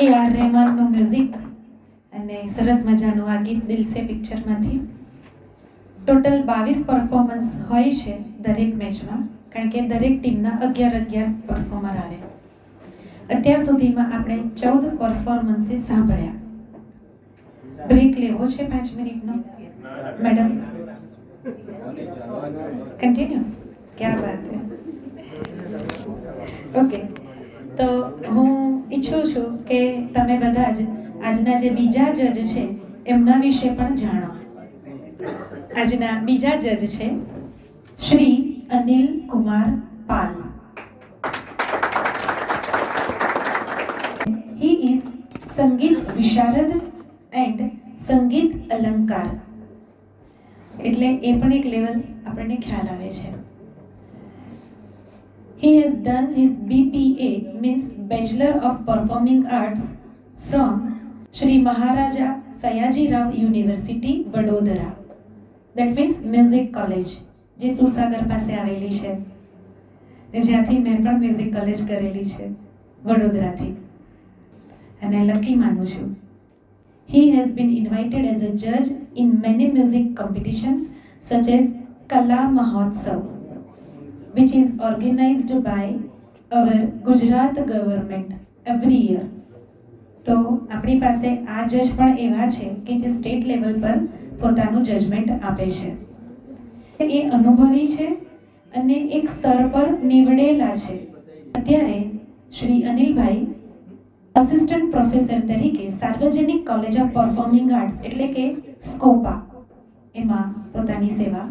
AR રહેમાનનું music અને સરસ મજાનું આ ગીત દિલ સે પિક્ચરમાંથી ટોટલ 22 પરફોર્મન્સ હોય છે દરેક મેચમાં, કારણ કે દરેક ટીમના 11 પરફોર્મર આવે. અત્યાર સુધીમાં આપણે 14 પરફોર્મન્સીસ સાંભળ્યા. બ્રેક લેવો છે 5 મિનિટનો મેડમ? કન્ટિન્યુ? ક્યાં વાત હે. ઓકે, તો હું ઈચ્છું છું કે તમે બધા જ આજના જે બીજા જજ છે એમના વિશે પણ જાણો. આજના બીજા જજ છે શ્રી અનિલ કુમાર પાલ. હી ઇઝ સંગીત વિશારદ એન્ડ સંગીત અલંકાર. એટલે એ પણ એક લેવલ આપણને ખ્યાલ આવે છે. He has done his BPA, means Bachelor of Performing Arts, from Shri Maharaja Sayajirao University, Vadodara. That means Music College, જે સુરસાગર પાસે આવેલી છે, જ્યાંથી મેં પણ મ્યુઝિક કોલેજ કરેલી છે, વડોદરાથી, અને લકી માનું છું. He has been invited as a judge in many music competitions such as Kala Mahotsav, which is organized by our Gujarat government every year. તો આપણી પાસે આ જજ પણ એવા છે કે જે સ્ટેટ લેવલ પર પોતાનું જજમેન્ટ આપે છે. એ અનુભવી છે અને એક સ્તર પર નીવડેલા છે. અત્યારે શ્રી અનિલભાઈ અસિસ્ટન્ટ પ્રોફેસર તરીકે સાર્વજનિક કોલેજ ઓફ પરફોર્મિંગ આર્ટ્સ એટલે કે સ્કોપા એમાં પોતાની સેવા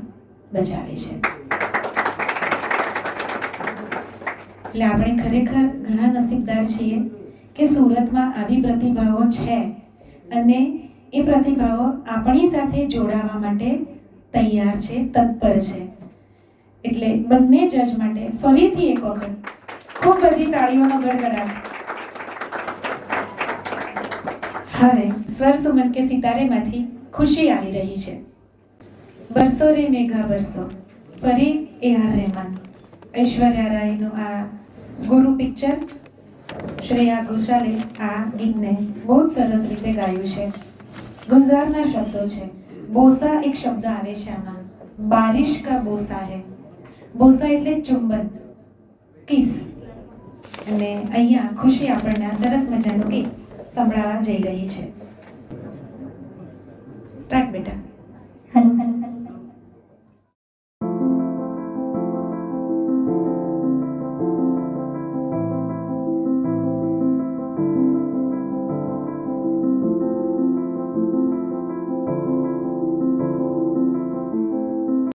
બજાવે છે. એટલે આપણે ખરેખર ઘણા નસીબદાર છીએ કે સુરતમાં આવી પ્રતિભાઓ છે અને એ પ્રતિભાઓ આપણી સાથે જોડાવા માટે તૈયાર છે, તત્પર છે. એટલે બંને જજ માટે ફરીથી એક વખત ખૂબ બધી તાળીઓનો ગડગડાટ. હવે સ્વર સુમન કે સિતારેમાંથી ખુશી આવી રહી છે. બરસો રે મેઘા બરસો, ફરી AR રહેમાન, ઐશ્વર્યા રાયનું આ ગુરુ પિક્ચર. શ્રેયા ઘોષાલે આ ગીતને બહુ જ સરસ રીતે ગાયું છે. ગુલઝારના શબ્દો છે. બોસા એક શબ્દ આવે છે આમાં, બારિશ કા બોસા હે. બોસા એટલે ચુંબન, કિસ. અને અહીંયા ખુશી આપણને આ સરસ મજાનું ગીત સંભળાવવા જઈ રહી છે. સ્ટાર્ટ બેટા. હેલો.